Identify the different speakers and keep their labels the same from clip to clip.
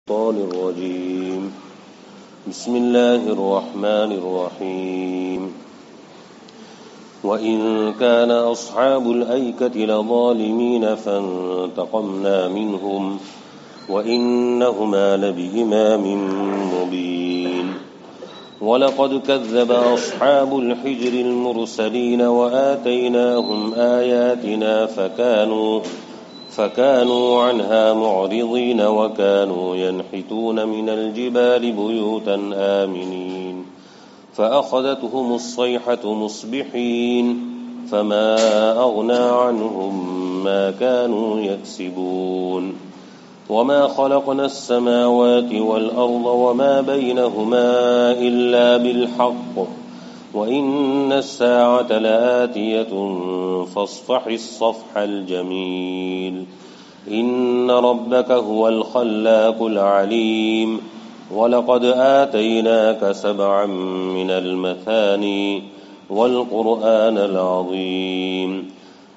Speaker 1: الشيطان الرجيم بسم الله الرحمن الرحيم وإن كان أصحاب الأيكة لظالمين فانتقمنا منهم وإنهما لبإمام مبين ولقد كذب أصحاب الحجر المرسلين وآتيناهم آياتنا فكانوا عنها معرضين وكانوا ينحتون من الجبال بيوتا آمنين فأخذتهم الصيحة مصبحين فما أغنى عنهم ما كانوا يكسبون وما خلقنا السماوات والأرض وما بينهما إلا بالحق وإن الساعة لآتية فاصفح الصفح الجميل إن ربك هو الخلاق العليم ولقد آتيناك 7 من المثاني والقرآن العظيم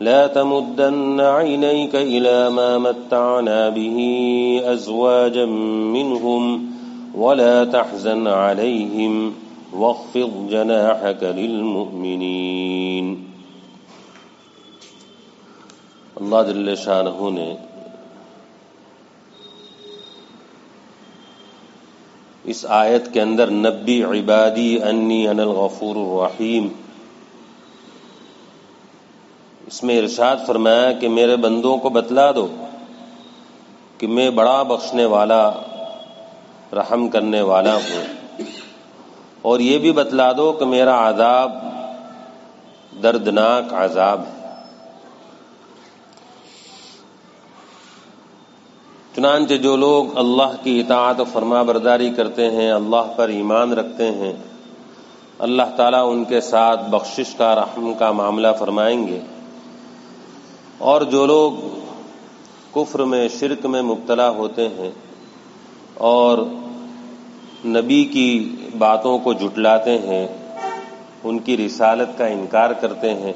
Speaker 1: لا تمدن عينيك إلى ما متعنا به أزواجا منهم ولا تحزن عليهم واخفض جناحك للمؤمنین۔ اللہ جل شانہ نے اس آیت کے اندر نبی عبادی انی انا الغفور الرحیم، اس میں ارشاد فرمایا کہ میرے بندوں کو بتلا دو کہ میں بڑا بخشنے والا رحم کرنے والا ہوں، اور یہ بھی بتلا دو کہ میرا عذاب دردناک عذاب ہے۔ چنانچہ جو لوگ اللہ کی اطاعت و فرما برداری کرتے ہیں، اللہ پر ایمان رکھتے ہیں، اللہ تعالیٰ ان کے ساتھ بخشش کا رحم کا معاملہ فرمائیں گے، اور جو لوگ کفر میں شرک میں مبتلا ہوتے ہیں اور نبی کی باتوں کو جھٹلاتے ہیں، ان کی رسالت کا انکار کرتے ہیں،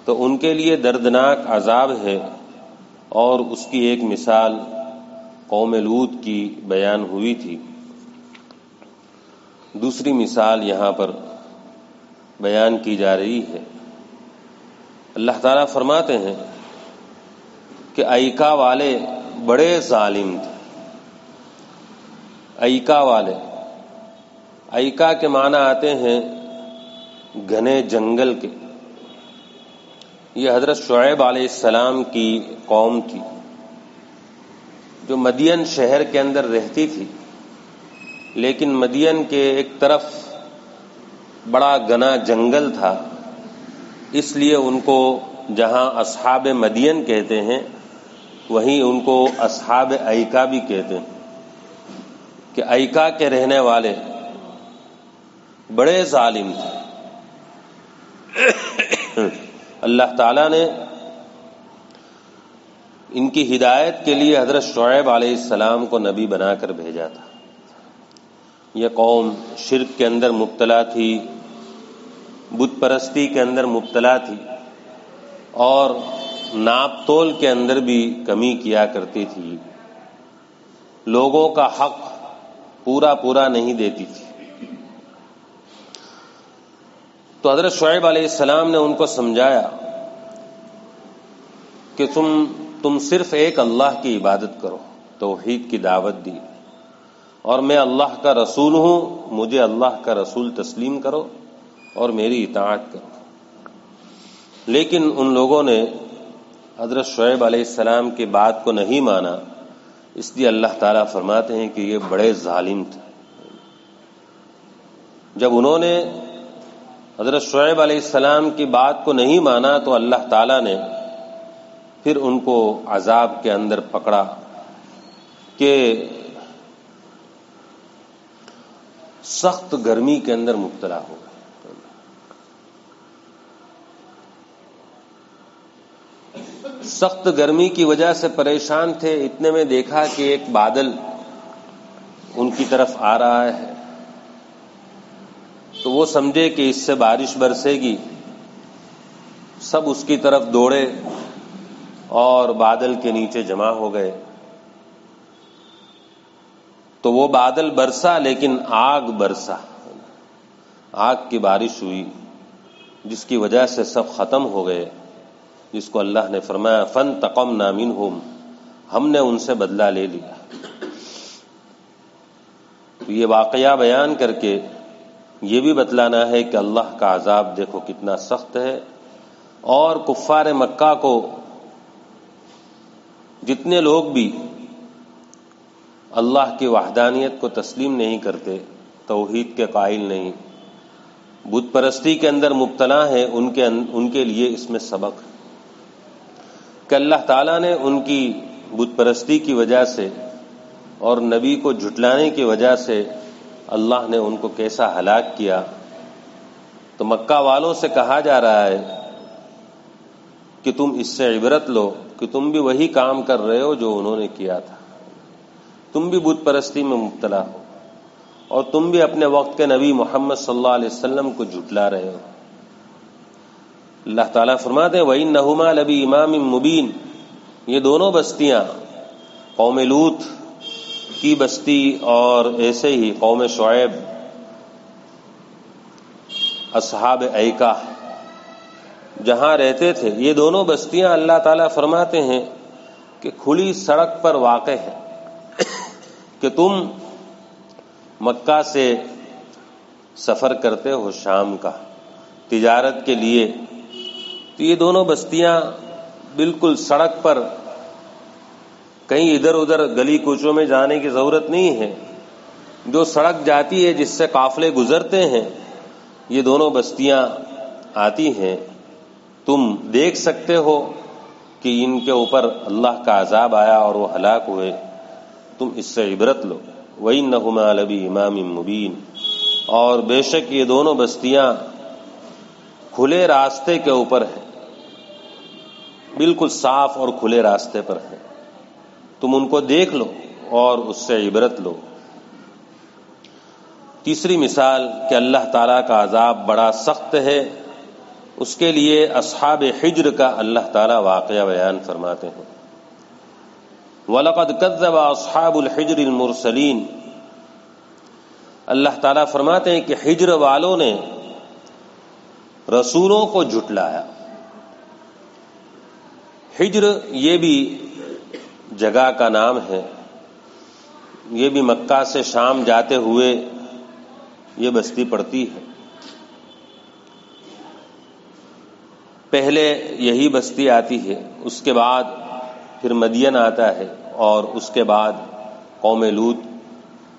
Speaker 1: تو ان کے لیے دردناک عذاب ہے۔ اور اس کی ایک مثال قوم لوط کی بیان ہوئی تھی، دوسری مثال یہاں پر بیان کی جا رہی ہے۔ اللہ تعالیٰ فرماتے ہیں کہ ایکا والے بڑے ظالم تھے۔ ایکا والے، ایکا کے معنی آتے ہیں گھنے جنگل کے۔ یہ حضرت شعیب علیہ السلام کی قوم تھی جو مدین شہر کے اندر رہتی تھی، لیکن مدین کے ایک طرف بڑا گھنا جنگل تھا، اس لیے ان کو جہاں اصحاب مدین کہتے ہیں وہیں ان کو اصحاب ایکا بھی کہتے ہیں، کہ ایکا کے رہنے والے بڑے ظالم تھے۔ اللہ تعالیٰ نے ان کی ہدایت کے لیے حضرت شعیب علیہ السلام کو نبی بنا کر بھیجا تھا۔ یہ قوم شرک کے اندر مبتلا تھی، بت پرستی کے اندر مبتلا تھی، اور ناپ تول کے اندر بھی کمی کیا کرتی تھی، لوگوں کا حق پورا نہیں دیتی تھی۔ تو حضرت شعیب علیہ السلام نے ان کو سمجھایا کہ تم صرف ایک اللہ کی عبادت کرو، توحید کی دعوت دی، اور میں اللہ کا رسول ہوں، مجھے اللہ کا رسول تسلیم کرو اور میری اطاعت کرو۔ لیکن ان لوگوں نے حضرت شعیب علیہ السلام کی بات کو نہیں مانا، اس لیے اللہ تعالیٰ فرماتے ہیں کہ یہ بڑے ظالم تھے۔ جب انہوں نے حضرت شعیب علیہ السلام کی بات کو نہیں مانا تو اللہ تعالیٰ نے پھر ان کو عذاب کے اندر پکڑا کہ سخت گرمی کے اندر مبتلا ہو گئے۔ سخت گرمی کی وجہ سے پریشان تھے، اتنے میں دیکھا کہ ایک بادل ان کی طرف آ رہا ہے، تو وہ سمجھے کہ اس سے بارش برسے گی، سب اس کی طرف دوڑے اور بادل کے نیچے جمع ہو گئے۔ تو وہ بادل برسا لیکن آگ برسا، آگ کی بارش ہوئی جس کی وجہ سے سب ختم ہو گئے، جس کو اللہ نے فرمایا فانتقمنا منہم، ہم نے ان سے بدلہ لے لیا۔ یہ واقعہ بیان کر کے یہ بھی بتلانا ہے کہ اللہ کا عذاب دیکھو کتنا سخت ہے، اور کفار مکہ کو جتنے لوگ بھی اللہ کی وحدانیت کو تسلیم نہیں کرتے، توحید کے قائل نہیں، بت پرستی کے اندر مبتلا ہیں، ان کے لیے اس میں سبق ہے کہ اللہ تعالیٰ نے ان کی بت پرستی کی وجہ سے اور نبی کو جھٹلانے کی وجہ سے اللہ نے ان کو کیسا ہلاک کیا۔ تو مکہ والوں سے کہا جا رہا ہے کہ تم اس سے عبرت لو کہ تم بھی وہی کام کر رہے ہو جو انہوں نے کیا تھا، تم بھی بت پرستی میں مبتلا ہو، اور تم بھی اپنے وقت کے نبی محمد صلی اللہ علیہ وسلم کو جھٹلا رہے ہو۔ اللہ تعالیٰ فرماتے ہیں وَإِنَّهُمَا لَبِإِمَامٍ مُبِينٍ، یہ دونوں بستیاں، قوم لوط کی بستی اور ایسے ہی قوم شعیب، اصحاب ایکہ جہاں رہتے تھے، یہ دونوں بستیاں اللہ تعالیٰ فرماتے ہیں کہ کھلی سڑک پر واقع ہے، کہ تم مکہ سے سفر کرتے ہو شام کا تجارت کے لیے، تو یہ دونوں بستیاں بالکل سڑک پر، کہیں ادھر ادھر گلی کوچوں میں جانے کی ضرورت نہیں ہے، جو سڑک جاتی ہے جس سے قافلے گزرتے ہیں یہ دونوں بستیاں آتی ہیں، تم دیکھ سکتے ہو کہ ان کے اوپر اللہ کا عذاب آیا اور وہ ہلاک ہوئے، تم اس سے عبرت لو۔ وَإِنَّهُمَا لَبِإِمَامٍ مُبِينٍ، اور بے شک یہ دونوں بستیاں کھلے راستے کے اوپر ہیں، بالکل صاف اور کھلے راستے پر ہیں، تم ان کو دیکھ لو اور اس سے عبرت لو۔ تیسری مثال کہ اللہ تعالیٰ کا عذاب بڑا سخت ہے، اس کے لیے اصحاب حجر کا اللہ تعالیٰ واقعہ بیان فرماتے ہیں۔ وَلَقَدْ كَذَّبَ أَصْحَابُ الْحِجْرِ الْمُرْسَلِينَ، اللہ تعالیٰ فرماتے ہیں کہ حجر والوں نے رسولوں کو جھٹلایا۔ حجر یہ بھی جگہ کا نام ہے، یہ بھی مکہ سے شام جاتے ہوئے یہ بستی پڑتی ہے۔ پہلے یہی بستی آتی ہے، اس کے بعد پھر مدین آتا ہے، اور اس کے بعد قوم لوط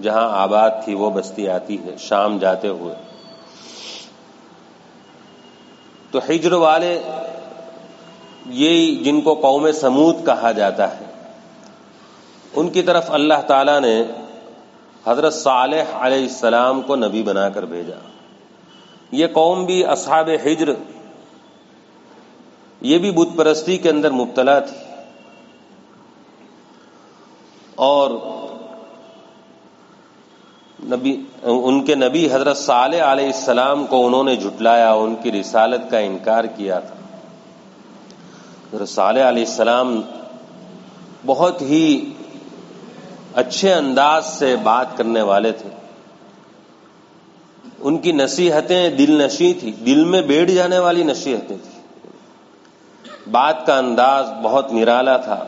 Speaker 1: جہاں آباد تھی وہ بستی آتی ہے شام جاتے ہوئے۔ تو حجر والے یہی جن کو قوم سمود کہا جاتا ہے، ان کی طرف اللہ تعالیٰ نے حضرت صالح علیہ السلام کو نبی بنا کر بھیجا۔ یہ قوم بھی اصحاب حجر، یہ بھی بت پرستی کے اندر مبتلا تھی، اور ان کے نبی حضرت صالح علیہ السلام کو انہوں نے جھٹلایا، ان کی رسالت کا انکار کیا تھا۔ حضرت صالح علیہ السلام بہت ہی اچھے انداز سے بات کرنے والے تھے، ان کی نصیحتیں دل نشیں تھی، دل میں بیٹھ جانے والی نصیحتیں تھیں، بات کا انداز بہت نرالا تھا،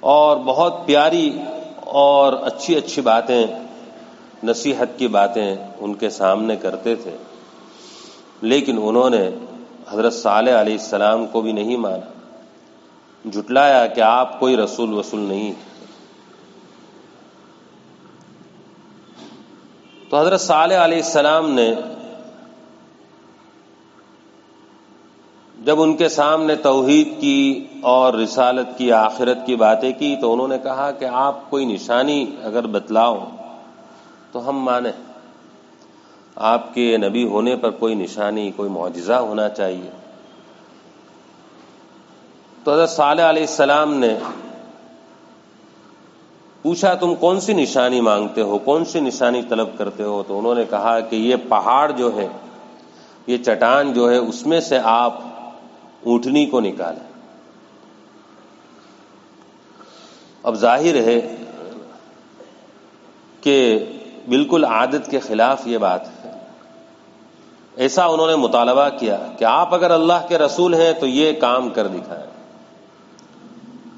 Speaker 1: اور بہت پیاری اور اچھی اچھی باتیں، نصیحت کی باتیں ان کے سامنے کرتے تھے، لیکن انہوں نے حضرت صالح علیہ السلام کو بھی نہیں مانا، جھٹلایا کہ آپ کوئی رسول نہیں۔ تو حضرت صالح علیہ السلام نے جب ان کے سامنے توحید کی اور رسالت کی، آخرت کی باتیں کی، تو انہوں نے کہا کہ آپ کوئی نشانی اگر بتلاؤ تو ہم مانیں، آپ کے نبی ہونے پر کوئی نشانی، کوئی معجزہ ہونا چاہیے۔ تو حضرت صالح علیہ السلام نے پوچھا تم کون سی نشانی مانگتے ہو، کون سی نشانی طلب کرتے ہو؟ تو انہوں نے کہا کہ یہ پہاڑ جو ہے، یہ چٹان جو ہے، اس میں سے آپ اونٹنی کو نکالیں۔ اب ظاہر ہے کہ بالکل عادت کے خلاف یہ بات ہے. ایسا انہوں نے مطالبہ کیا کہ آپ اگر اللہ کے رسول ہیں تو یہ کام کر دکھائیں.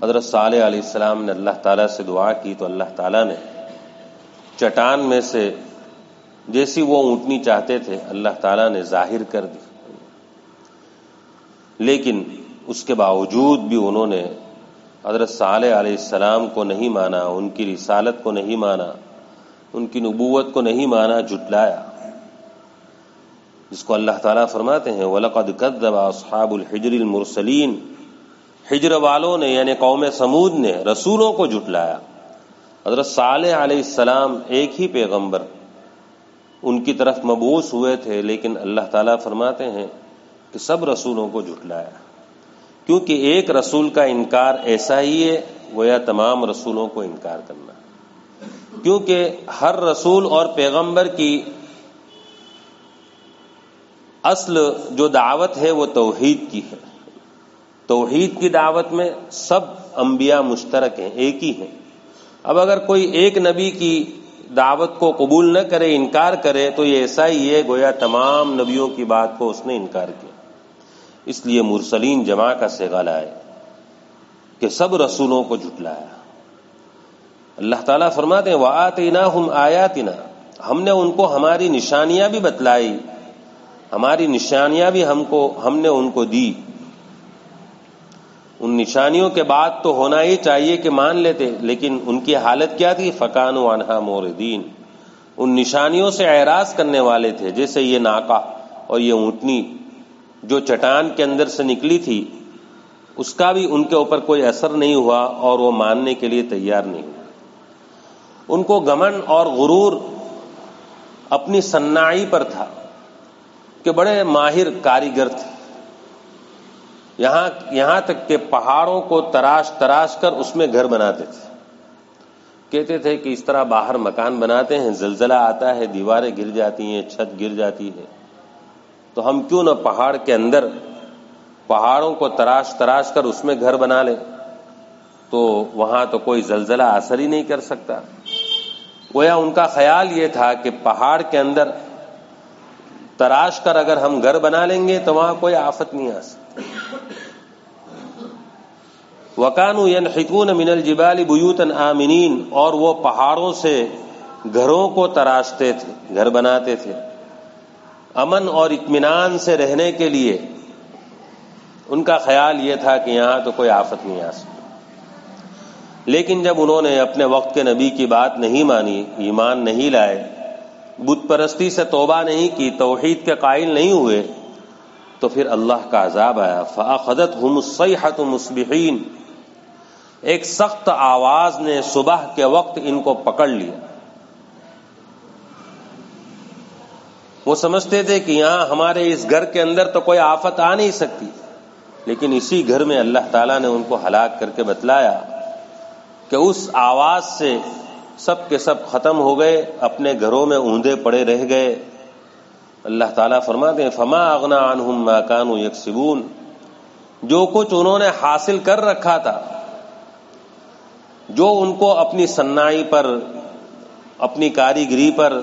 Speaker 1: حضرت صالح علیہ السلام نے اللہ تعالیٰ سے دعا کی تو اللہ تعالیٰ نے چٹان میں سے جیسی وہ اونٹنی چاہتے تھے اللہ تعالیٰ نے ظاہر کر دی. لیکن اس کے باوجود بھی انہوں نے حضرت صالح علیہ السلام کو نہیں مانا، ان کی رسالت کو نہیں مانا، ان کی نبوت کو نہیں مانا، جھٹلایا. جس کو اللہ تعالیٰ فرماتے ہیں وَلَقَدْ كَذَّبَ أَصْحَابُ الْحِجْرِ الْمُرْسَلِينَ، ہجر والوں نے یعنی قوم سمود نے رسولوں کو جھٹلایا. حضرت صالح علیہ السلام ایک ہی پیغمبر ان کی طرف مبعوث ہوئے تھے، لیکن اللہ تعالیٰ فرماتے ہیں کہ سب رسولوں کو جھٹلایا. کیونکہ ایک رسول کا انکار ایسا ہی ہے گویا تمام رسولوں کو انکار کرنا. کیونکہ ہر رسول اور پیغمبر کی اصل جو دعوت ہے وہ توحید کی ہے. توحید کی دعوت میں سب انبیاء مشترک ہیں، ایک ہی ہیں. اب اگر کوئی ایک نبی کی دعوت کو قبول نہ کرے، انکار کرے، تو یہ ایسا ہی ہے گویا تمام نبیوں کی بات کو اس نے انکار کیا. اس لیے مرسلین جمع کا صیغہ لائے کہ سب رسولوں کو جھٹلایا. اللہ تعالیٰ فرماتے ہیں وَآتَيْنَاهُمْ آيَاتِنَا، ہم نے ان کو ہماری نشانیاں بھی بتلائی، ہماری نشانیاں بھی ہم نے ان کو دی. ان نشانیوں کے بعد تو ہونا ہی چاہیے کہ مان لیتے، لیکن ان کی حالت کیا تھی؟ فَكَانُوا عَنْهَا مُعْرِضِينَ، ان نشانیوں سے اعراض کرنے والے تھے. جیسے یہ ناقہ اور یہ اونٹنی جو چٹان کے اندر سے نکلی تھی، اس کا بھی ان کے اوپر کوئی اثر نہیں ہوا اور وہ ماننے کے لیے تیار نہیں ہوئے. ان کو گمن اور غرور اپنی صناعی پر تھا کہ بڑے ماہر کاریگر تھے. یہاں تک کہ پہاڑوں کو تراش کر اس میں گھر بناتے تھے. کہتے تھے کہ اس طرح باہر مکان بناتے ہیں، زلزلہ آتا ہے، دیواریں گر جاتی ہیں، چھت گر جاتی ہے، تو ہم کیوں نہ پہاڑ کے اندر پہاڑوں کو تراش کر اس میں گھر بنا لیں، تو وہاں تو کوئی زلزلہ اثر ہی نہیں کر سکتا. گویا ان کا خیال یہ تھا کہ پہاڑ کے اندر تراش کر اگر ہم گھر بنا لیں گے تو وہاں کوئی آفت نہیں آ سکتی. وَكَانُوا يَنْحِتُونَ مِنَ الْجِبَالِ بُيُوتًا آمِنِينَ، اور وہ پہاڑوں سے گھروں کو تراشتے تھے، گھر بناتے تھے امن اور اطمینان سے رہنے کے لیے. ان کا خیال یہ تھا کہ یہاں تو کوئی آفت نہیں آ سکتی. لیکن جب انہوں نے اپنے وقت کے نبی کی بات نہیں مانی، ایمان نہیں لائے، بت پرستی سے توبہ نہیں کی، توحید کے قائل نہیں ہوئے، تو پھر اللہ کا عذاب آیا. فَأَخَذَتْهُمُ الصَّيْحَةُ مُصْبِحِينَ، ایک سخت آواز نے صبح کے وقت ان کو پکڑ لیا. وہ سمجھتے تھے کہ یہاں ہمارے اس گھر کے اندر تو کوئی آفت آ نہیں سکتی، لیکن اسی گھر میں اللہ تعالیٰ نے ان کو ہلاک کر کے بتلایا کہ اس آواز سے سب کے سب ختم ہو گئے، اپنے گھروں میں اوندے پڑے رہ گئے. اللہ تعالیٰ فرماتے ہیں فما اغنى عنہم ما كانوا یکسبون، جو کچھ انہوں نے حاصل کر رکھا تھا، جو ان کو اپنی صناعی پر، اپنی کاریگری پر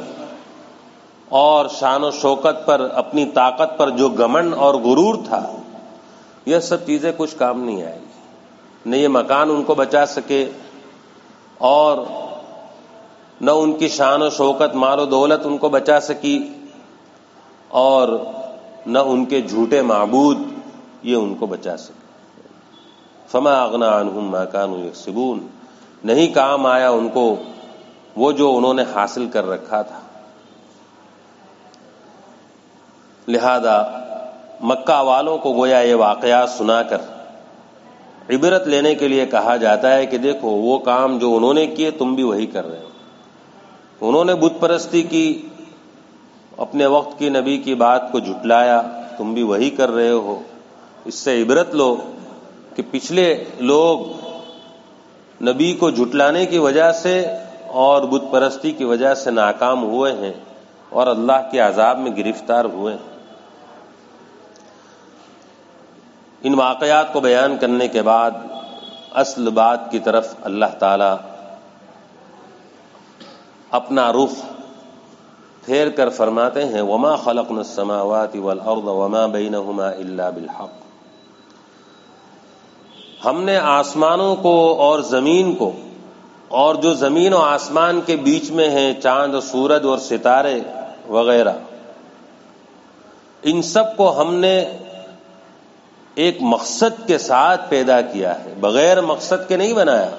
Speaker 1: اور شان و شوکت پر، اپنی طاقت پر جو گمن اور غرور تھا، یہ سب چیزیں کچھ کام نہیں آئیں گی. نہ یہ مکان ان کو بچا سکے، اور نہ ان کی شان و شوکت، مال و دولت ان کو بچا سکی، اور نہ ان کے جھوٹے معبود یہ ان کو بچا سکے. فما اغنى عنہم ما كانوا یکسبون، نہیں کام آیا ان کو وہ جو انہوں نے حاصل کر رکھا تھا. لہذا مکہ والوں کو گویا یہ واقعات سنا کر عبرت لینے کے لیے کہا جاتا ہے کہ دیکھو وہ کام جو انہوں نے کیے تم بھی وہی کر رہے ہو. انہوں نے بت پرستی کی، اپنے وقت کی نبی کی بات کو جھٹلایا، تم بھی وہی کر رہے ہو. اس سے عبرت لو کہ پچھلے لوگ نبی کو جھٹلانے کی وجہ سے اور بت پرستی کی وجہ سے ناکام ہوئے ہیں اور اللہ کے عذاب میں گرفتار ہوئے ہیں. ان واقعات کو بیان کرنے کے بعد اصل بات کی طرف اللہ تعالی اپنا رخ پھیر کر فرماتے ہیں وما خلقنا السماوات والارض وما بینہما الا بالحق، ہم نے آسمانوں کو اور زمین کو اور جو زمین و آسمان کے بیچ میں ہیں چاند سورج اور ستارے وغیرہ، ان سب کو ہم نے ایک مقصد کے ساتھ پیدا کیا ہے، بغیر مقصد کے نہیں بنایا۔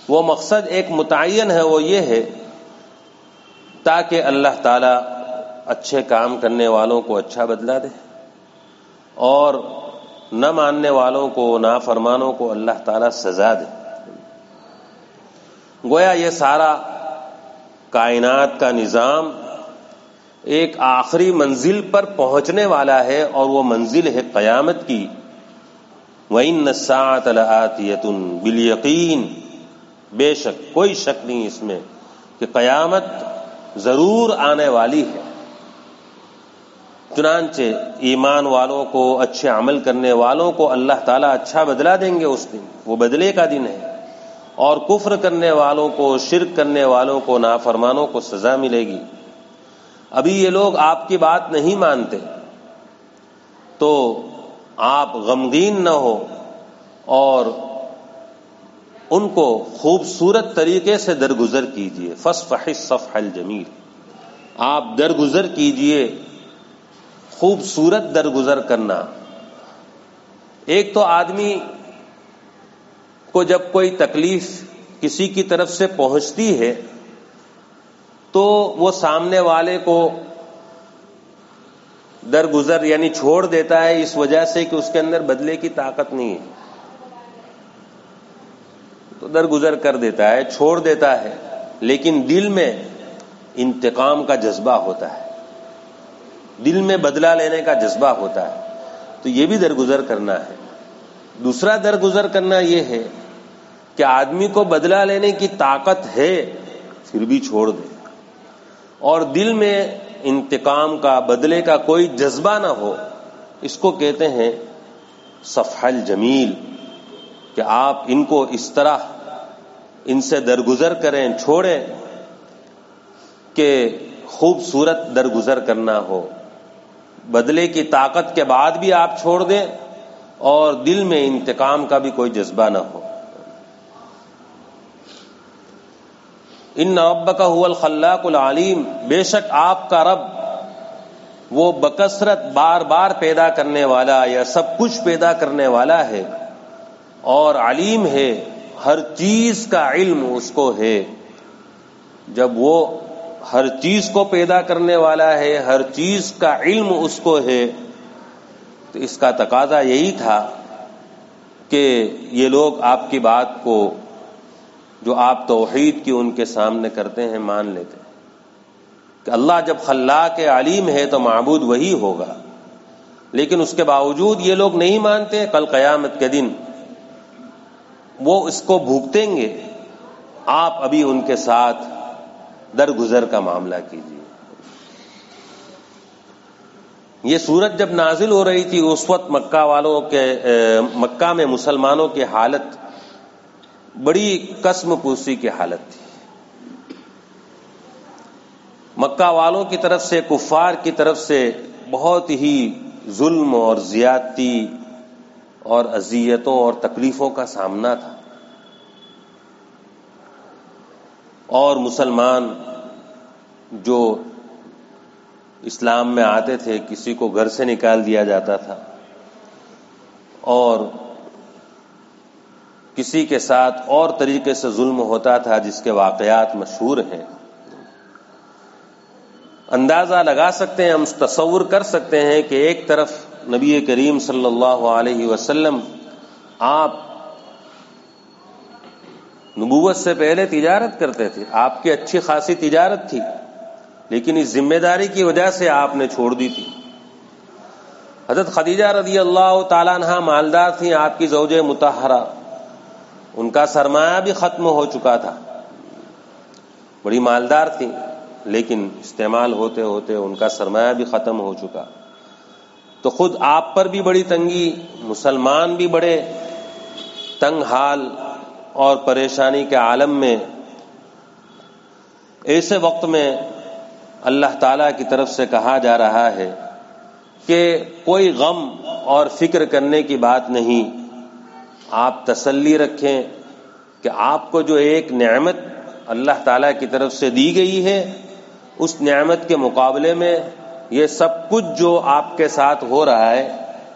Speaker 1: وہ مقصد ایک متعین ہے، وہ یہ ہے تاکہ اللہ تعالی اچھے کام کرنے والوں کو اچھا بدلہ دے اور نہ ماننے والوں کو، نافرمانوں کو اللہ تعالی سزا دے۔ گویا یہ سارا کائنات کا نظام ایک آخری منزل پر پہنچنے والا ہے، اور وہ منزل ہے قیامت کی۔ وَإِنَّ السَّاعَةَ لَآتِيَةٌ بِالْيَقِينِ، بے شک کوئی شک نہیں اس میں کہ قیامت ضرور آنے والی ہے۔ چنانچہ ایمان والوں کو، اچھے عمل کرنے والوں کو اللہ تعالیٰ اچھا بدلہ دیں گے، اس دن وہ بدلے کا دن ہے، اور کفر کرنے والوں کو، شرک کرنے والوں کو، نافرمانوں کو سزا ملے گی۔ ابھی یہ لوگ آپ کی بات نہیں مانتے تو آپ غمگین نہ ہو اور ان کو خوبصورت طریقے سے درگزر کیجیے۔ فاصفح الصفح الجمیل، آپ درگزر کیجیے، خوبصورت درگزر کرنا۔ ایک تو آدمی کو جب کوئی تکلیف کسی کی طرف سے پہنچتی ہے تو وہ سامنے والے کو درگزر یعنی چھوڑ دیتا ہے، اس وجہ سے کہ اس کے اندر بدلے کی طاقت نہیں ہے، تو درگزر کر دیتا ہے، چھوڑ دیتا ہے، لیکن دل میں انتقام کا جذبہ ہوتا ہے، دل میں بدلہ لینے کا جذبہ ہوتا ہے، تو یہ بھی درگزر کرنا ہے۔ دوسرا درگزر کرنا یہ ہے کہ آدمی کو بدلہ لینے کی طاقت ہے پھر بھی چھوڑ دے، اور دل میں انتقام کا، بدلے کا کوئی جذبہ نہ ہو، اس کو کہتے ہیں صفح الجمیل، کہ آپ ان کو اس طرح ان سے درگزر کریں، چھوڑیں کہ خوبصورت درگزر کرنا ہو، بدلے کی طاقت کے بعد بھی آپ چھوڑ دیں اور دل میں انتقام کا بھی کوئی جذبہ نہ ہو۔ ان ربک هو الخلاق العلیم، بے شک آپ کا رب وہ بکثرت بار بار پیدا کرنے والا یا سب کچھ پیدا کرنے والا ہے، اور علیم ہے، ہر چیز کا علم اس کو ہے۔ جب وہ ہر چیز کو پیدا کرنے والا ہے، ہر چیز کا علم اس کو ہے، تو اس کا تقاضا یہی تھا کہ یہ لوگ آپ کی بات کو، جو آپ توحید کی ان کے سامنے کرتے ہیں، مان لیتے ہیں کہ اللہ جب خلاق علیم ہے تو معبود وہی ہوگا، لیکن اس کے باوجود یہ لوگ نہیں مانتے۔ کل قیامت کے دن وہ اس کو بھگتیں گے، آپ ابھی ان کے ساتھ درگزر کا معاملہ کیجیے۔ یہ سورت جب نازل ہو رہی تھی اس وقت مکہ میں مسلمانوں کی حالت بڑی قسم پوسی کی حالت تھی۔ مکہ والوں کی طرف سے، کفار کی طرف سے بہت ہی ظلم اور زیادتی اور اذیتوں اور تکلیفوں کا سامنا تھا، اور مسلمان جو اسلام میں آتے تھے کسی کو گھر سے نکال دیا جاتا تھا، اور کسی کے ساتھ اور طریقے سے ظلم ہوتا تھا جس کے واقعات مشہور ہیں۔ اندازہ لگا سکتے ہیں، ہم تصور کر سکتے ہیں کہ ایک طرف نبی کریم صلی اللہ علیہ وسلم آپ نبوت سے پہلے تجارت کرتے تھے، آپ کی اچھی خاصی تجارت تھی، لیکن اس ذمہ داری کی وجہ سے آپ نے چھوڑ دی تھی۔ حضرت خدیجہ رضی اللہ تعالیٰ عنہا مالدار تھیں، آپ کی زوج مطہرہ، ان کا سرمایہ بھی ختم ہو چکا تھا، بڑی مالدار تھیں، لیکن استعمال ہوتے ہوتے ان کا سرمایہ بھی ختم ہو چکا، تو خود آپ پر بھی بڑی تنگی، مسلمان بھی بڑے تنگ حال اور پریشانی کے عالم میں ایسے وقت میں اللہ تعالیٰ کی طرف سے کہا جا رہا ہے کہ کوئی غم اور فکر کرنے کی بات نہیں، آپ تسلی رکھیں کہ آپ کو جو ایک نعمت اللہ تعالیٰ کی طرف سے دی گئی ہے، اس نعمت کے مقابلے میں یہ سب کچھ جو آپ کے ساتھ ہو رہا ہے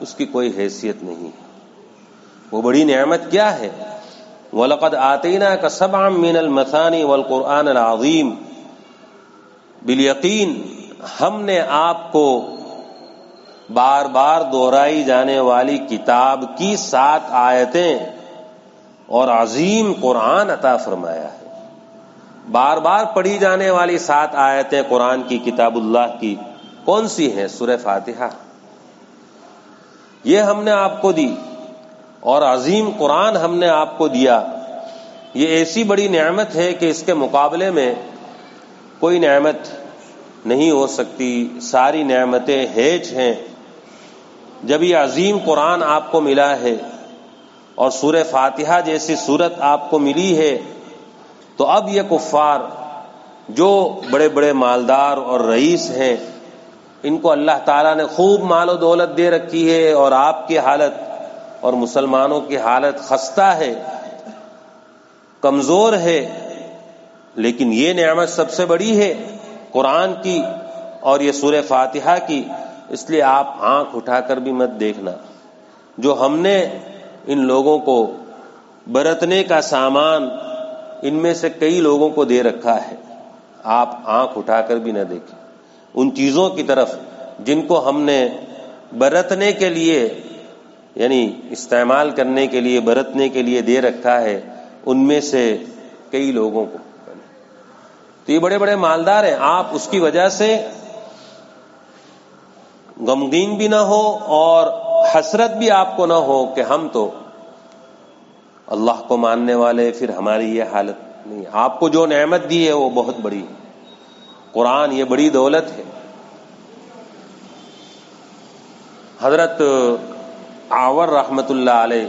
Speaker 1: اس کی کوئی حیثیت نہیں ہے۔ وہ بڑی نعمت کیا ہے؟ وَلَقَدْ آتَيْنَاكَ سَبْعًا مِّنَ الْمَثَانِي وَالْقُرْآنَ الْعَظِيمِ، بالیقین ہم نے آپ کو بار بار دہرائی جانے والی کتاب کی 7 آیتیں اور عظیم قرآن عطا فرمایا ہے۔ بار بار پڑھی جانے والی 7 آیتیں قرآن کی، کتاب اللہ کی کون سی ہیں؟ سورہ فاتحہ، یہ ہم نے آپ کو دی، اور عظیم قرآن ہم نے آپ کو دیا۔ یہ ایسی بڑی نعمت ہے کہ اس کے مقابلے میں کوئی نعمت نہیں ہو سکتی، ساری نعمتیں ہیچ ہیں۔ جب یہ عظیم قرآن آپ کو ملا ہے اور سورہ فاتحہ جیسی سورت آپ کو ملی ہے، تو اب یہ کفار جو بڑے بڑے مالدار اور رئیس ہیں، ان کو اللہ تعالیٰ نے خوب مال و دولت دے رکھی ہے، اور آپ کی حالت اور مسلمانوں کی حالت خستہ ہے، کمزور ہے، لیکن یہ نعمت سب سے بڑی ہے قرآن کی اور یہ سورہ فاتحہ کی، اس لیے آپ آنکھ اٹھا کر بھی مت دیکھنا۔ جو ہم نے ان لوگوں کو برتنے کا سامان ان میں سے کئی لوگوں کو دے رکھا ہے، آپ آنکھ اٹھا کر بھی نہ دیکھیں ان چیزوں کی طرف جن کو ہم نے برتنے کے لیے، یعنی استعمال کرنے کے لیے، برتنے کے لیے دے رکھا ہے، ان میں سے کئی لوگوں کو۔ تو یہ بڑے بڑے مالدار ہیں، آپ اس کی وجہ سے غمگین بھی نہ ہو اور حسرت بھی آپ کو نہ ہو کہ ہم تو اللہ کو ماننے والے، پھر ہماری یہ حالت نہیں۔ آپ کو جو نعمت دی ہے وہ بہت بڑی ہے، قرآن یہ بڑی دولت ہے۔ حضرت آور رحمت اللہ علیہ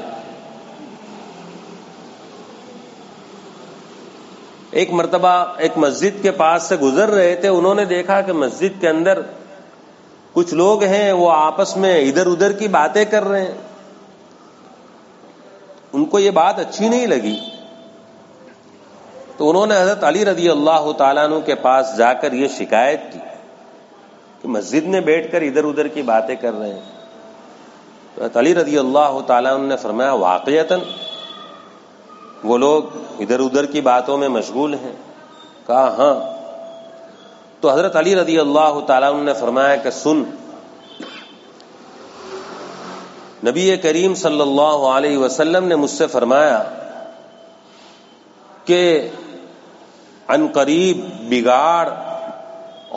Speaker 1: ایک مرتبہ ایک مسجد کے پاس سے گزر رہے تھے، انہوں نے دیکھا کہ مسجد کے اندر کچھ لوگ ہیں، وہ آپس میں ادھر ادھر کی باتیں کر رہے ہیں۔ ان کو یہ بات اچھی نہیں لگی، تو انہوں نے حضرت علی رضی اللہ تعالیٰ عنہ کے پاس جا کر یہ شکایت کی کہ مسجد میں بیٹھ کر ادھر ادھر کی باتیں کر رہے ہیں۔ تو حضرت علی رضی اللہ تعالیٰ عنہ نے فرمایا واقعتاً وہ لوگ ادھر ادھر کی باتوں میں مشغول ہیں؟ کہا ہاں۔ تو حضرت علی رضی اللہ تعالیٰ عنہ نے فرمایا کہ سن، نبی کریم صلی اللہ علیہ وسلم نے مجھ سے فرمایا کہ عن قریب بگاڑ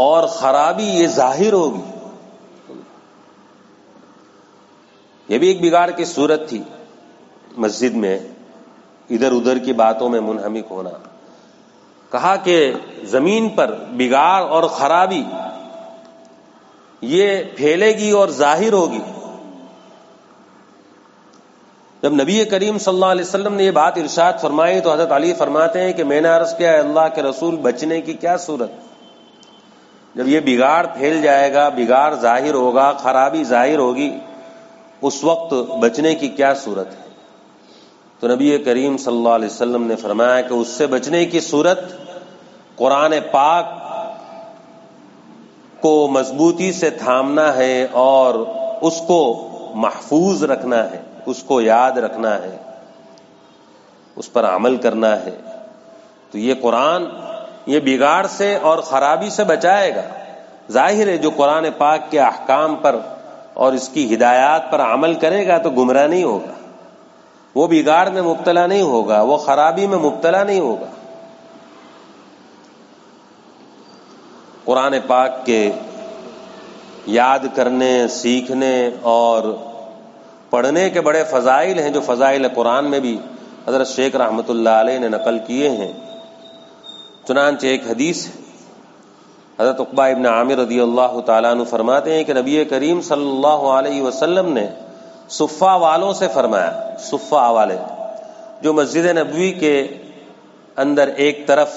Speaker 1: اور خرابی یہ ظاہر ہوگی۔ یہ بھی ایک بگاڑ کی صورت تھی، مسجد میں ادھر ادھر کی باتوں میں منہمک ہونا۔ کہا کہ زمین پر بگاڑ اور خرابی یہ پھیلے گی اور ظاہر ہوگی۔ جب نبی کریم صلی اللہ علیہ وسلم نے یہ بات ارشاد فرمائی تو حضرت علی فرماتے ہیں کہ میں نے عرض کیا اللہ کے رسول بچنے کی کیا صورت؟ جب یہ بگاڑ پھیل جائے گا، بگاڑ ظاہر ہوگا، خرابی ظاہر ہوگی، اس وقت بچنے کی کیا صورت ہے؟ تو نبی کریم صلی اللہ علیہ وسلم نے فرمایا کہ اس سے بچنے کی صورت قرآن پاک کو مضبوطی سے تھامنا ہے اور اس کو محفوظ رکھنا ہے، اس کو یاد رکھنا ہے، اس پر عمل کرنا ہے۔ تو یہ قرآن یہ بگاڑ سے اور خرابی سے بچائے گا۔ ظاہر ہے جو قرآن پاک کے احکام پر اور اس کی ہدایات پر عمل کرے گا تو گمراہ نہیں ہوگا، وہ بگاڑ میں مبتلا نہیں ہوگا، وہ خرابی میں مبتلا نہیں ہوگا۔ قرآن پاک کے یاد کرنے، سیکھنے اور پڑھنے کے بڑے فضائل ہیں، جو فضائل قرآن میں بھی حضرت شیخ رحمت اللہ علیہ نے نقل کیے ہیں۔ چنانچہ ایک حدیث ہے، حضرت عقبہ ابن عامر رضی اللہ تعالیٰ عنہ فرماتے ہیں کہ نبی کریم صلی اللہ علیہ وسلم نے صفہ والوں سے فرمایا، صفہ والے جو مسجد نبوی کے اندر ایک طرف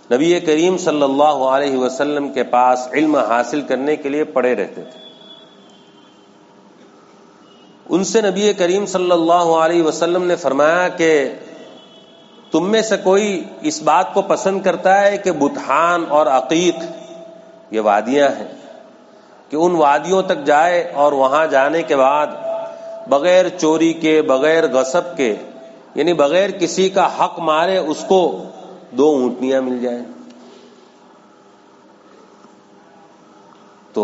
Speaker 1: نبی کریم صلی اللہ علیہ وسلم کے پاس علم حاصل کرنے کے لیے پڑے رہتے تھے. ان سے نبی کریم صلی اللہ علیہ وسلم نے فرمایا کہ تم میں سے کوئی اس بات کو پسند کرتا ہے کہ بطحان اور عقیق یہ وادیاں ہیں کہ ان وادیوں تک جائے اور وہاں جانے کے بعد بغیر چوری کے، بغیر غصب کے، یعنی بغیر کسی کا حق مارے اس کو 2 اونٹنیاں مل جائیں؟ تو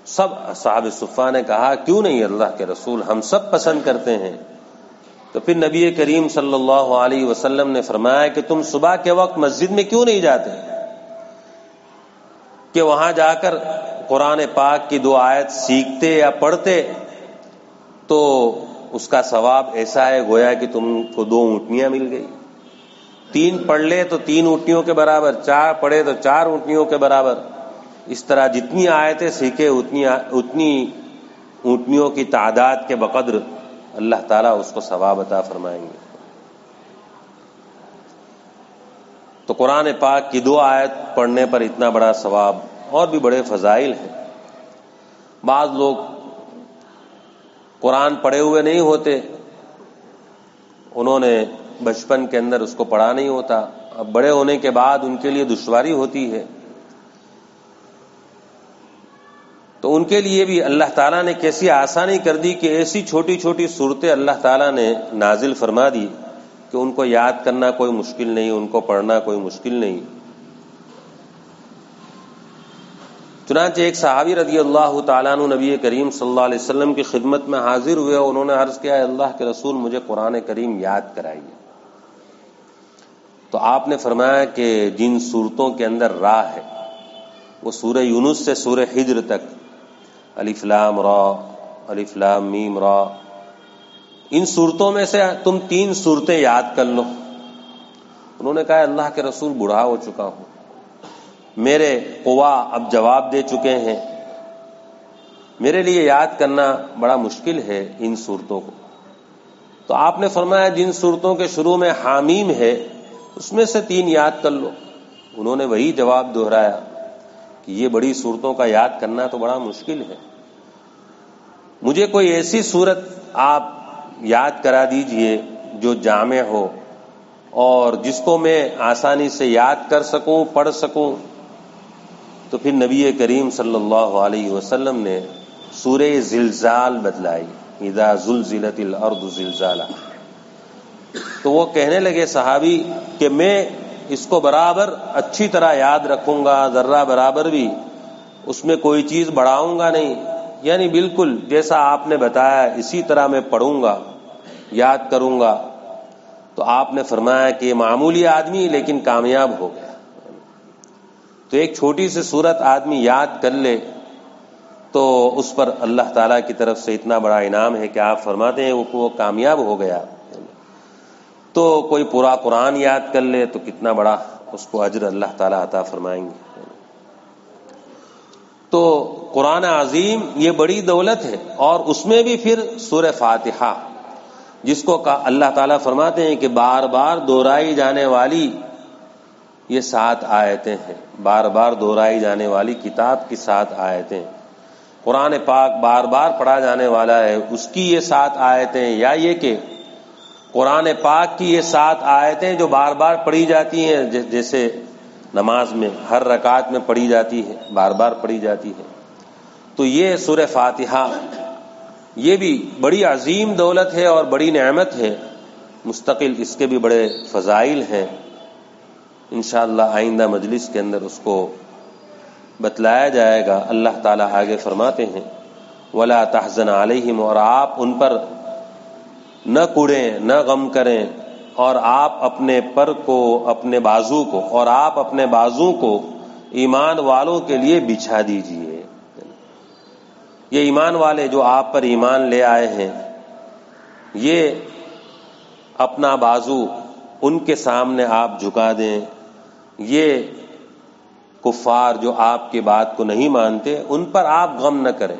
Speaker 1: سب اصحاب صفہ نے کہا کیوں نہیں اللہ کے رسول، ہم سب پسند کرتے ہیں. تو پھر نبی کریم صلی اللہ علیہ وسلم نے فرمایا کہ تم صبح کے وقت مسجد میں کیوں نہیں جاتے کہ وہاں جا کر قرآن پاک کی 2 آیت سیکھتے یا پڑھتے تو اس کا ثواب ایسا ہے گویا کہ تم کو 2 اونٹنیاں مل گئی. 3 پڑھ لے تو 3 اونٹنیوں کے برابر، 4 پڑھے تو 4 اونٹنیوں کے برابر. اس طرح جتنی آیتیں سیکھے اتنی اونٹنیوں کی تعداد کے بقدر اللہ تعالیٰ اس کو ثواب عطا فرمائیں گے. تو قرآن پاک کی 2 آیت پڑھنے پر اتنا بڑا ثواب، اور بھی بڑے فضائل ہیں. بعض لوگ قرآن پڑھے ہوئے نہیں ہوتے، انہوں نے بچپن کے اندر اس کو پڑھا نہیں ہوتا، اب بڑے ہونے کے بعد ان کے لیے دشواری ہوتی ہے، تو ان کے لیے بھی اللہ تعالیٰ نے کیسی آسانی کر دی کہ ایسی چھوٹی چھوٹی صورتیں اللہ تعالیٰ نے نازل فرما دی کہ ان کو یاد کرنا کوئی مشکل نہیں، ان کو پڑھنا کوئی مشکل نہیں. چنانچہ ایک صحابی رضی اللہ تعالیٰ عنہ نبی کریم صلی اللہ علیہ وسلم کی خدمت میں حاضر ہوئے اور انہوں نے عرض کیا اللہ کے رسول مجھے قرآن کریم یاد کرائیے. تو آپ نے فرمایا کہ جن صورتوں کے اندر راہ ہے وہ سورہ یونس سے سورہ ہجر تک، الف لام را، الف لام میم را، ان صورتوں میں سے تم 3 صورتیں یاد کر لو. انہوں نے کہا اللہ کے رسول بوڑھا ہو چکا ہوں، میرے قوا اب جواب دے چکے ہیں، میرے لیے یاد کرنا بڑا مشکل ہے ان صورتوں کو. تو آپ نے فرمایا جن صورتوں کے شروع میں حامیم ہے اس میں سے 3 یاد کر لو. انہوں نے وہی جواب دہرایا کہ یہ بڑی صورتوں کا یاد کرنا تو بڑا مشکل ہے، مجھے کوئی ایسی صورت آپ یاد کرا دیجئے جو جامع ہو اور جس کو میں آسانی سے یاد کر سکوں، پڑھ سکوں. تو پھر نبی کریم صلی اللہ علیہ وسلم نے سورہ زلزال بتلائی، اذا زلزلت الارض زلزالها. تو وہ کہنے لگے صحابی کہ میں اس کو برابر اچھی طرح یاد رکھوں گا، ذرہ برابر بھی اس میں کوئی چیز بڑھاؤں گا نہیں، یعنی بالکل جیسا آپ نے بتایا اسی طرح میں پڑھوں گا، یاد کروں گا. تو آپ نے فرمایا کہ یہ معمولی آدمی لیکن کامیاب ہو گیا. تو ایک چھوٹی سی صورت آدمی یاد کر لے تو اس پر اللہ تعالیٰ کی طرف سے اتنا بڑا انعام ہے کہ آپ فرماتے ہیں وہ کامیاب ہو گیا. تو کوئی پورا قرآن یاد کر لے تو کتنا بڑا اس کو اجر اللہ تعالیٰ عطا فرمائیں گے. تو قرآن عظیم یہ بڑی دولت ہے، اور اس میں بھی پھر سورہ فاتحہ جس کو اللہ تعالیٰ فرماتے ہیں کہ بار بار دہرائی جانے والی یہ 7 آیتیں ہیں، بار بار دہرائی جانے والی کتاب کی 7 آیتیں. قرآن پاک بار بار پڑھا جانے والا ہے، اس کی یہ 7 آیتیں، یا یہ کہ قرآن پاک کی یہ 7 آیتیں جو بار بار پڑھی جاتی ہیں، جیسے نماز میں ہر رکعت میں پڑھی جاتی ہے، بار بار پڑھی جاتی ہے. تو یہ سورہ فاتحہ یہ بھی بڑی عظیم دولت ہے اور بڑی نعمت ہے، مستقل اس کے بھی بڑے فضائل ہیں. انشاءاللہ آئندہ مجلس کے اندر اس کو بتلایا جائے گا. اللہ تعالیٰ آگے فرماتے ہیں وَلَا تَحْزَنْ عَلَيْهِمْ، اور آپ ان پر نہ کوڑیں، نہ غم کریں، اور آپ اپنے پر کو، اپنے بازو کو، اور آپ اپنے بازو کو ایمان والوں کے لیے بچھا دیجئے. یہ ایمان والے جو آپ پر ایمان لے آئے ہیں، یہ اپنا بازو ان کے سامنے آپ جھکا دیں. یہ کفار جو آپ کی بات کو نہیں مانتے ان پر آپ غم نہ کریں،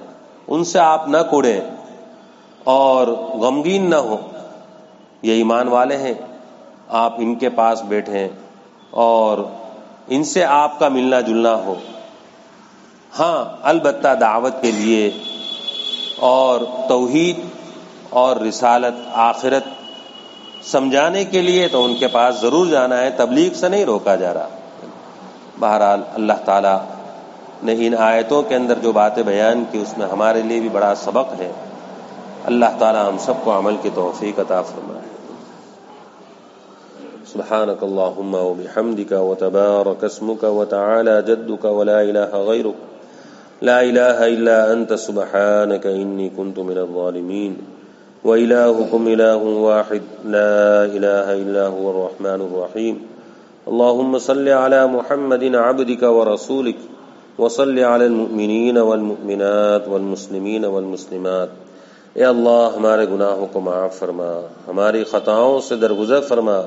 Speaker 1: ان سے آپ نہ کوڑیں اور غمگین نہ ہو. یہ ایمان والے ہیں، آپ ان کے پاس بیٹھیں، اور ان سے آپ کا ملنا جلنا ہو. ہاں البتہ دعوت کے لیے اور توحید اور رسالت آخرت سمجھانے کے لیے تو ان کے پاس ضرور جانا ہے، تبلیغ سے نہیں روکا جا رہا. بہرحال اللہ تعالیٰ نے ان آیتوں کے اندر جو باتیں بیان کی اس میں ہمارے لیے بھی بڑا سبق ہے. اللہ تعالیٰ ہم سب کو عمل کی توفیق عطا فرمائے. سبحانك اللهم وبحمدك وتبارك اسمك وتعالى جدك ولا إله غيرك لا إله إلا أنت سبحانك إني كنت من الظالمين وإلهكم إله واحد لا إله إلا هو الرحمن الرحيم. اللهم صل على محمد عبدك ورسولك وصل على المؤمنين والمؤمنات والمسلمين والمسلمات. اے اللہ ہمارے گناہوں کو معاف فرما، ہماری خطاؤں سے درگزر فرما،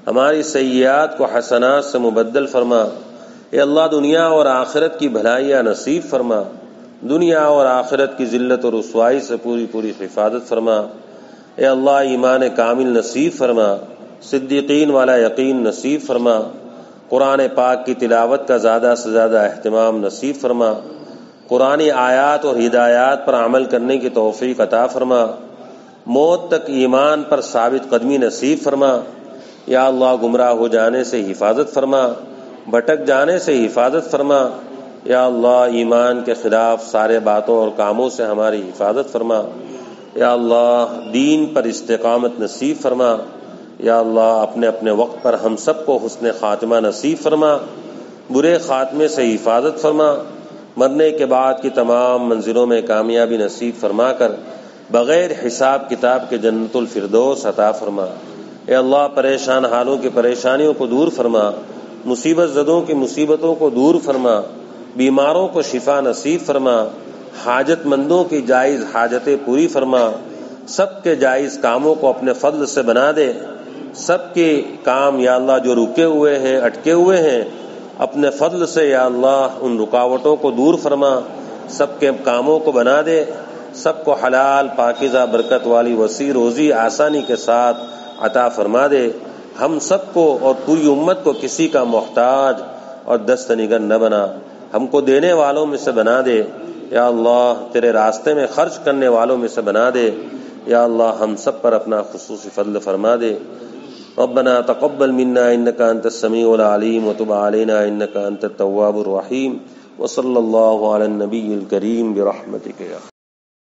Speaker 1: ہماری سیئات کو حسنات سے مبدل فرما. اے اللہ دنیا اور آخرت کی بھلائیاں نصیب فرما، دنیا اور آخرت کی ذلت اور رسوائی سے پوری پوری حفاظت فرما. اے اللہ ایمان کامل نصیب فرما، صدیقین والا یقین نصیب فرما، قرآن پاک کی تلاوت کا زیادہ سے زیادہ اہتمام نصیب فرما، قرآنی آیات اور ہدایات پر عمل کرنے کی توفیق عطا فرما، موت تک ایمان پر ثابت قدمی نصیب فرما. یا اللہ گمراہ ہو جانے سے حفاظت فرما، بھٹک جانے سے حفاظت فرما. یا اللہ ایمان کے خلاف سارے باتوں اور کاموں سے ہماری حفاظت فرما. یا اللہ دین پر استقامت نصیب فرما. یا اللہ اپنے اپنے وقت پر ہم سب کو حسن خاتمہ نصیب فرما، برے خاتمے سے حفاظت فرما. مرنے کے بعد کی تمام منزلوں میں کامیابی نصیب فرما کر بغیر حساب کتاب کے جنت الفردوس عطا فرما. اے اللہ پریشان حالوں کی پریشانیوں کو دور فرما، مصیبت زدوں کی مصیبتوں کو دور فرما، بیماروں کو شفا نصیب فرما، حاجت مندوں کی جائز حاجتیں پوری فرما. سب کے جائز کاموں کو اپنے فضل سے بنا دے. سب کے کام یا اللہ جو رکے ہوئے ہیں اٹکے ہوئے ہیں اپنے فضل سے یا اللہ ان رکاوٹوں کو دور فرما، سب کے کاموں کو بنا دے. سب کو حلال پاکیزہ برکت والی وسیع روزی آسانی کے ساتھ عطا فرما دے. ہم سب کو اور پوری امت کو کسی کا محتاج اور دست نگر نہ بنا، ہم کو دینے والوں میں سے بنا دے. یا اللہ تیرے راستے میں خرچ کرنے والوں میں سے بنا دے. یا اللہ ہم سب پر اپنا خصوصی فضل فرما دے. ربنا تقبل منا انك انت السميع العليم وتب علينا انك انت التواب الرحيم وصلى الله على النبي الكريم برحمتك يا